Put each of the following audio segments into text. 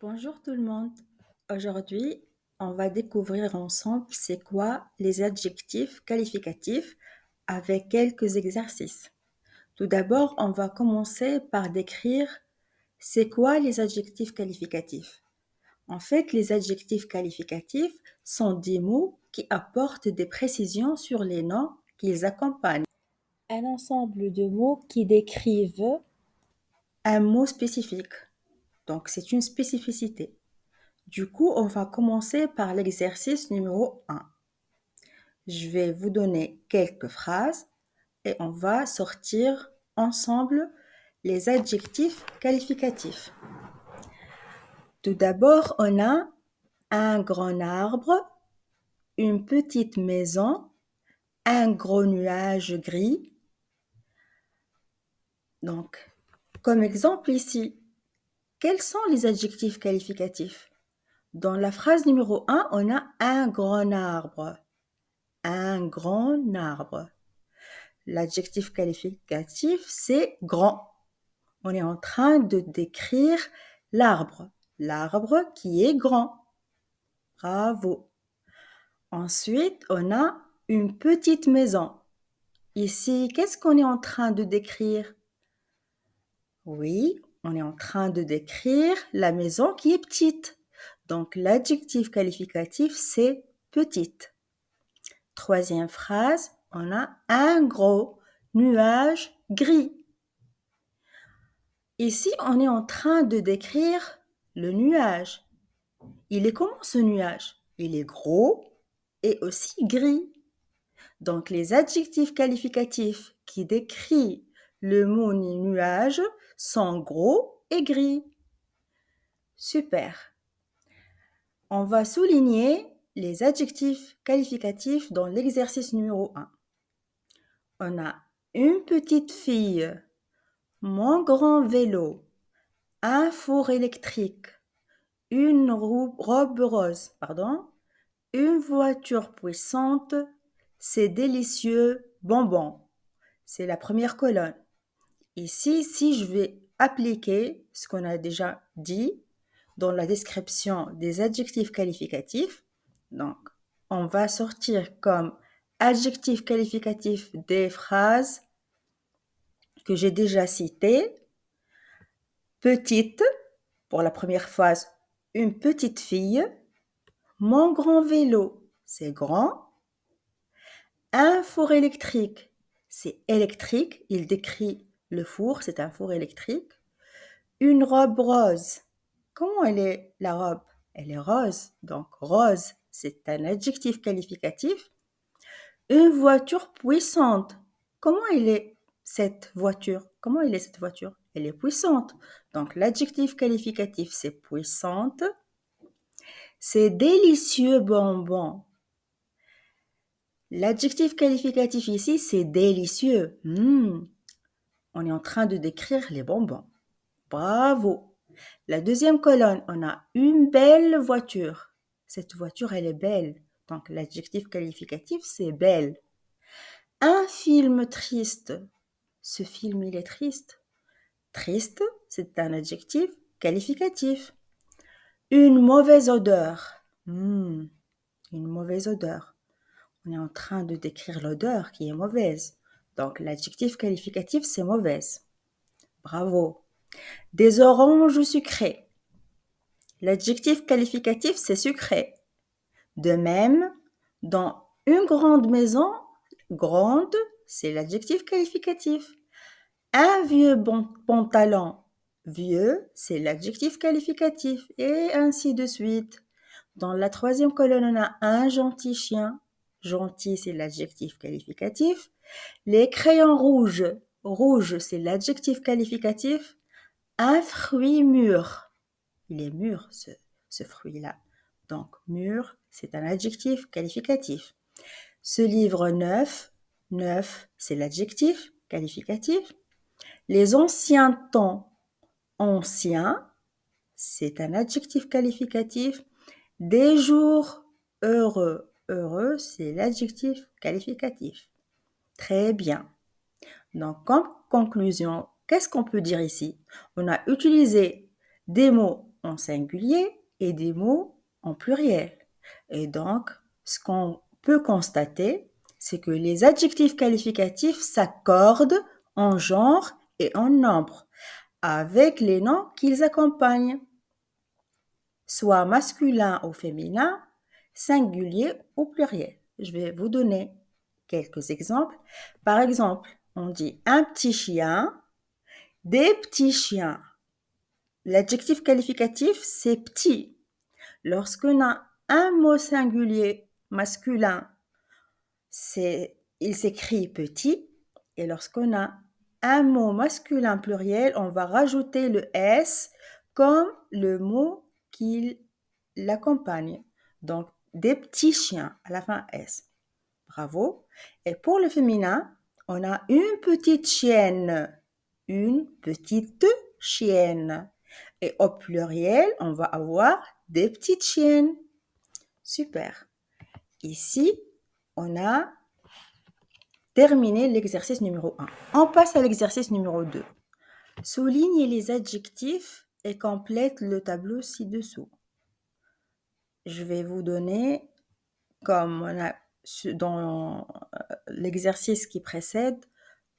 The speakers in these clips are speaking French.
Bonjour tout le monde. Aujourd'hui, on va découvrir ensemble c'est quoi les adjectifs qualificatifs avec quelques exercices. Tout d'abord, on va commencer par décrire c'est quoi les adjectifs qualificatifs. En fait, les adjectifs qualificatifs sont des mots qui apportent des précisions sur les noms qu'ils accompagnent. Un ensemble de mots qui décrivent un mot spécifique. Donc, c'est une spécificité. Du coup, on va commencer par l'exercice numéro 1. Je vais vous donner quelques phrases et on va sortir ensemble les adjectifs qualificatifs. Tout d'abord, on a un grand arbre, une petite maison, un gros nuage gris. Donc, comme exemple ici, quels sont les adjectifs qualificatifs? Dans la phrase numéro 1, on a un grand arbre. Un grand arbre. L'adjectif qualificatif, c'est grand. On est en train de décrire l'arbre. L'arbre qui est grand. Bravo. Ensuite, on a une petite maison. Ici, qu'est-ce qu'on est en train de décrire? Oui, on est en train de décrire la maison qui est petite. Donc, l'adjectif qualificatif, c'est petite. Troisième phrase, on a un gros nuage gris. Ici, on est en train de décrire le nuage. Il est comment ce nuage? Il est gros et aussi gris. Donc, les adjectifs qualificatifs qui décrivent le mot nuage sont gros et gris. Super. On va souligner les adjectifs qualificatifs dans l'exercice numéro 1. On a une petite fille, mon grand vélo, un four électrique, une robe rose, une voiture puissante, c'est délicieux bonbons. C'est la première colonne. Ici, si je vais appliquer ce qu'on a déjà dit dans la description des adjectifs qualificatifs, donc on va sortir comme adjectifs qualificatifs des phrases que j'ai déjà citées. Petite, pour la première phrase, une petite fille. Mon grand vélo, c'est grand. Un four électrique, c'est électrique. Il décrit le four, c'est un four électrique. Une robe rose. Comment elle est la robe? Elle est rose. Donc rose, c'est un adjectif qualificatif. Une voiture puissante. Comment elle est cette voiture? Comment elle est cette voiture? Elle est puissante. Donc l'adjectif qualificatif, c'est puissante. C'est délicieux bonbon. L'adjectif qualificatif ici, c'est délicieux. On est en train de décrire les bonbons. Bravo. La deuxième colonne, on a une belle voiture. Cette voiture, elle est belle. Donc l'adjectif qualificatif, c'est belle. Un film triste. Ce film, il est triste. Triste, c'est un adjectif qualificatif. Une mauvaise odeur. Une mauvaise odeur. On est en train de décrire l'odeur qui est mauvaise. Donc, l'adjectif qualificatif, c'est mauvaise. Bravo. Des oranges sucrées. L'adjectif qualificatif, c'est sucré. De même, dans une grande maison, grande, c'est l'adjectif qualificatif. Un vieux pantalon, vieux, c'est l'adjectif qualificatif, et ainsi de suite. Dans la troisième colonne, on a un gentil chien. Gentil, c'est l'adjectif qualificatif. Les crayons rouges, rouge, c'est l'adjectif qualificatif. Un fruit mûr. Il est mûr, ce fruit-là. Donc, mûr, c'est un adjectif qualificatif. Ce livre neuf, neuf, c'est l'adjectif qualificatif. Les anciens temps, ancien, c'est un adjectif qualificatif. Des jours heureux, heureux, c'est l'adjectif qualificatif. Très bien. Donc, en conclusion, qu'est-ce qu'on peut dire ici? On a utilisé des mots en singulier et des mots en pluriel. Et donc, ce qu'on peut constater, c'est que les adjectifs qualificatifs s'accordent en genre et en nombre avec les noms qu'ils accompagnent, soit masculin ou féminin, singulier ou pluriel. Je vais vous donner quelques exemples. Par exemple, on dit un petit chien, des petits chiens. L'adjectif qualificatif, c'est petit. Lorsqu'on a un mot singulier masculin, il s'écrit petit. Et lorsqu'on a un mot masculin pluriel, on va rajouter le S comme le mot qui l'accompagne. Donc, des petits chiens, à la fin S. Bravo. Et pour le féminin, on a une petite chienne. Une petite chienne. Et au pluriel, on va avoir des petites chiennes. Super. Ici, on a terminé l'exercice numéro 1. On passe à l'exercice numéro 2. Souligne les adjectifs et complète le tableau ci-dessous. Je vais vous donner, comme on a dans l'exercice qui précède,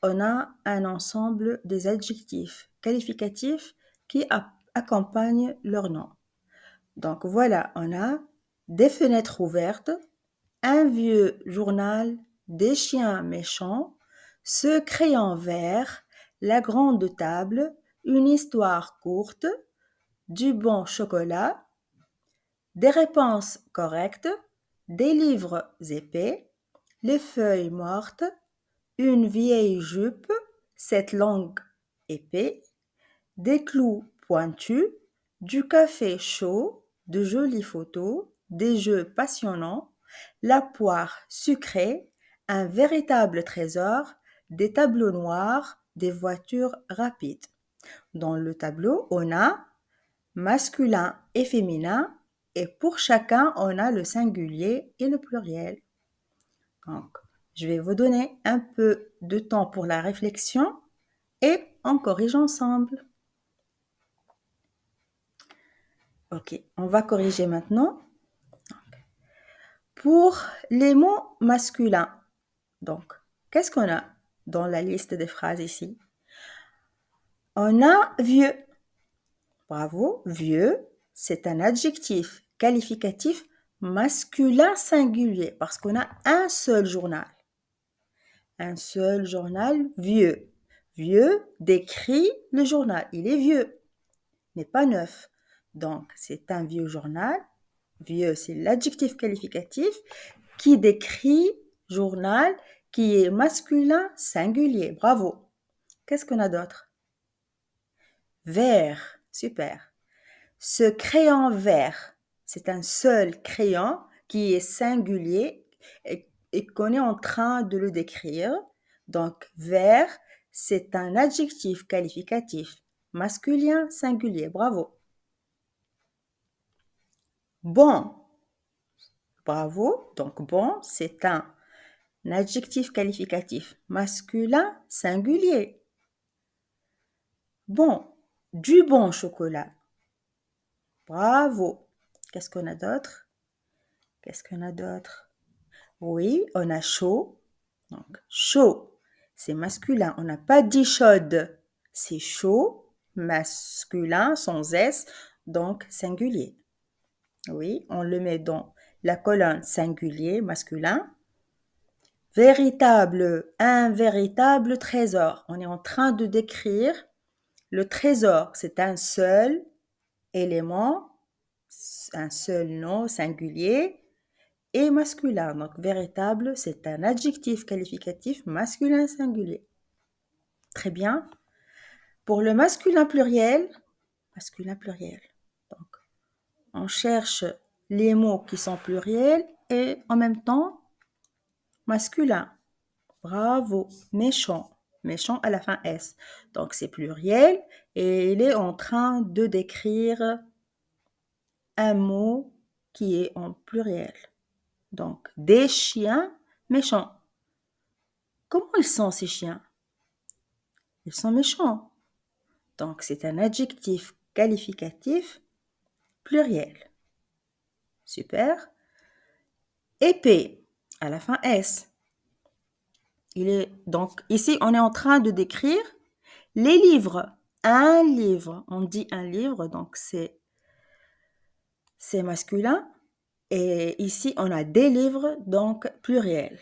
on a un ensemble des adjectifs qualificatifs qui accompagnent leur nom. Donc voilà, on a des fenêtres ouvertes, un vieux journal, des chiens méchants, ce crayon vert, la grande table, une histoire courte, du bon chocolat, des réponses correctes, des livres épais, les feuilles mortes, une vieille jupe, cette langue épais, des clous pointus, du café chaud, de jolies photos, des jeux passionnants, la poire sucrée, un véritable trésor, des tableaux noirs, des voitures rapides. Dans le tableau, on a masculin et féminin, et pour chacun, on a le singulier et le pluriel. Donc, je vais vous donner un peu de temps pour la réflexion et on corrige ensemble. Ok, on va corriger maintenant. Pour les mots masculins, donc, qu'est-ce qu'on a dans la liste des phrases ici? On a vieux. Bravo, vieux, c'est un adjectif qualificatif masculin singulier parce qu'on a un seul journal. Un seul journal vieux. Vieux décrit le journal. Il est vieux, mais pas neuf. Donc, c'est un vieux journal. Vieux, c'est l'adjectif qualificatif qui décrit journal qui est masculin singulier. Bravo. Qu'est-ce qu'on a d'autre? Vert. Super. Ce crayon vert, c'est un seul crayon qui est singulier et qu'on est en train de le décrire. Donc, vert, c'est un adjectif qualificatif masculin singulier. Bravo. Bon. Bravo. Donc, bon, c'est un adjectif qualificatif masculin singulier. Bon. Du bon chocolat. Bravo. Qu'est-ce qu'on a d'autre? Qu'est-ce qu'on a d'autre? Oui, on a chaud. Donc, chaud, c'est masculin. On n'a pas dit chaude. C'est chaud, masculin, sans S, donc singulier. Oui, on le met dans la colonne singulier, masculin. Véritable, un véritable trésor. On est en train de décrire le trésor. C'est un seul élément, un seul nom singulier et masculin. Donc, véritable, c'est un adjectif qualificatif masculin singulier. Très bien. Pour le masculin pluriel, donc, on cherche les mots qui sont pluriels et en même temps masculin. Bravo. Méchant. Méchant à la fin S. Donc, c'est pluriel et il est en train de décrire un mot qui est en pluriel. Donc, des chiens méchants. Comment ils sont ces chiens? Ils sont méchants. Donc, c'est un adjectif qualificatif pluriel. Super. Épée, à la fin S. Donc, ici, on est en train de décrire les livres. Un livre, on dit un livre, donc c'est masculin. Et ici, on a des livres, donc pluriel.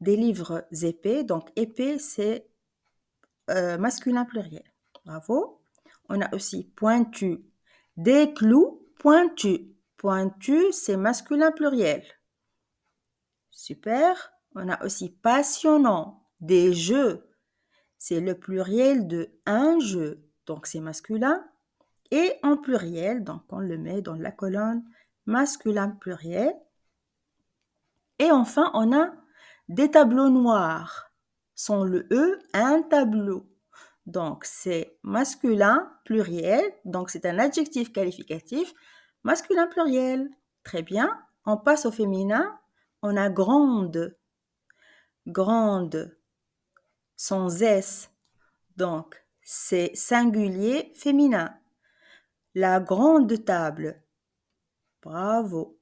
Des livres épais, donc épais, c'est masculin pluriel. Bravo. On a aussi pointu. Des clous pointus. Pointu, c'est masculin pluriel. Super. On a aussi passionnant. Des jeux. C'est le pluriel de un jeu. Donc, c'est masculin. Et en pluriel, donc on le met dans la colonne masculin pluriel. Et enfin, on a des tableaux noirs. Sans le E, un tableau. Donc, c'est masculin pluriel. Donc, c'est un adjectif qualificatif masculin pluriel. Très bien. On passe au féminin. On a grande. Grande. Sans S. Donc, c'est singulier féminin. La grande table. Bravo.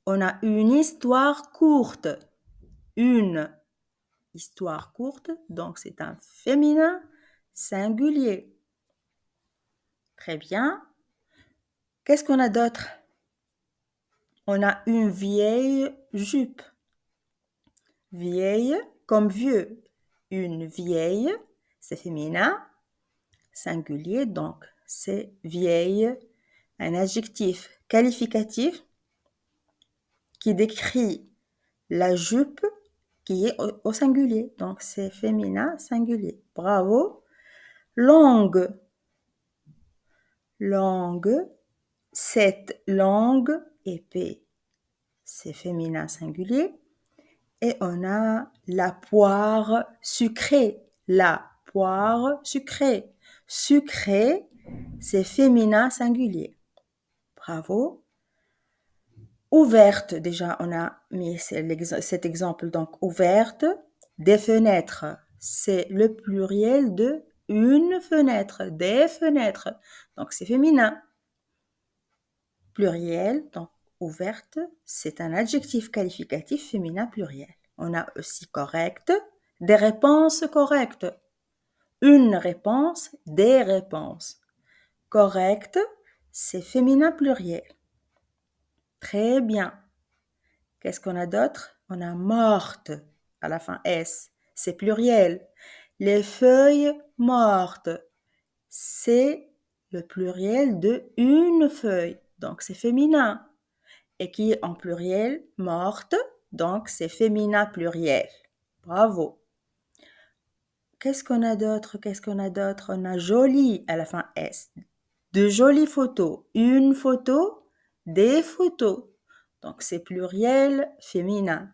On a une histoire courte. Une histoire courte, donc c'est un féminin singulier. Très bien. Qu'est-ce qu'on a d'autre? On a une vieille jupe. Vieille comme vieux. Une vieille, c'est féminin, singulier, donc c'est vieille, un adjectif qualificatif qui décrit la jupe qui est au singulier. Donc, c'est féminin singulier. Bravo. Langue. Langue. Cette langue épée. C'est féminin singulier. Et on a la poire sucrée. La poire sucrée. Sucrée, c'est féminin singulier. Bravo. Ouverte, déjà, on a mis cet exemple, donc ouverte. Des fenêtres, c'est le pluriel de une fenêtre, des fenêtres. Donc, c'est féminin. Pluriel, donc ouverte, c'est un adjectif qualificatif féminin pluriel. On a aussi correct, des réponses correctes. Une réponse, des réponses. Correct, c'est féminin pluriel. Très bien. Qu'est-ce qu'on a d'autre? On a morte, à la fin S. C'est pluriel. Les feuilles mortes, c'est le pluriel de une feuille. Donc, c'est féminin. Et qui est en pluriel, morte, donc c'est féminin pluriel. Bravo. Qu'est-ce qu'on a d'autre? Qu'est-ce qu'on a d'autre? On a joli, à la fin S. De jolies photos. Une photo, des photos. Donc, c'est pluriel féminin.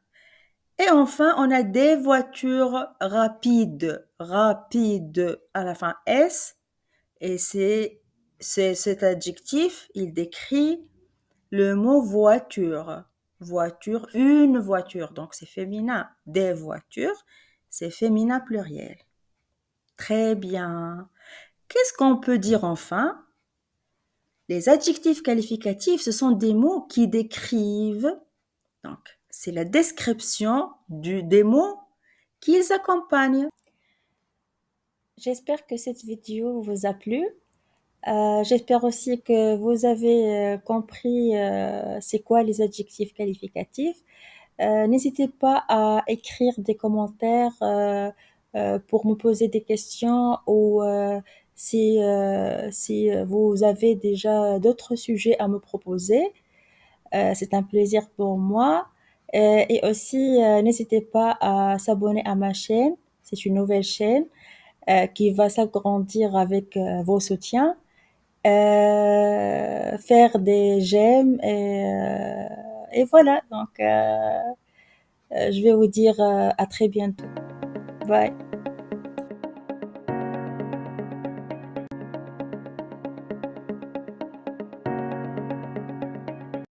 Et enfin, on a des voitures rapides. Rapides à la fin S. Et c'est cet adjectif, il décrit le mot voiture. Voiture, une voiture. Donc, c'est féminin. Des voitures, c'est féminin pluriel. Très bien. Qu'est-ce qu'on peut dire enfin? Les adjectifs qualificatifs, ce sont des mots qui décrivent, donc c'est la description des mots qu'ils accompagnent. J'espère que cette vidéo vous a plu. J'espère aussi que vous avez compris c'est quoi les adjectifs qualificatifs. N'hésitez pas à écrire des commentaires pour me poser des questions ou si vous avez déjà d'autres sujets à me proposer. C'est un plaisir pour moi. Et aussi, n'hésitez pas à s'abonner à ma chaîne. C'est une nouvelle chaîne qui va s'agrandir avec vos soutiens. Faire des j'aime et voilà. Donc, je vais vous dire à très bientôt. Bye.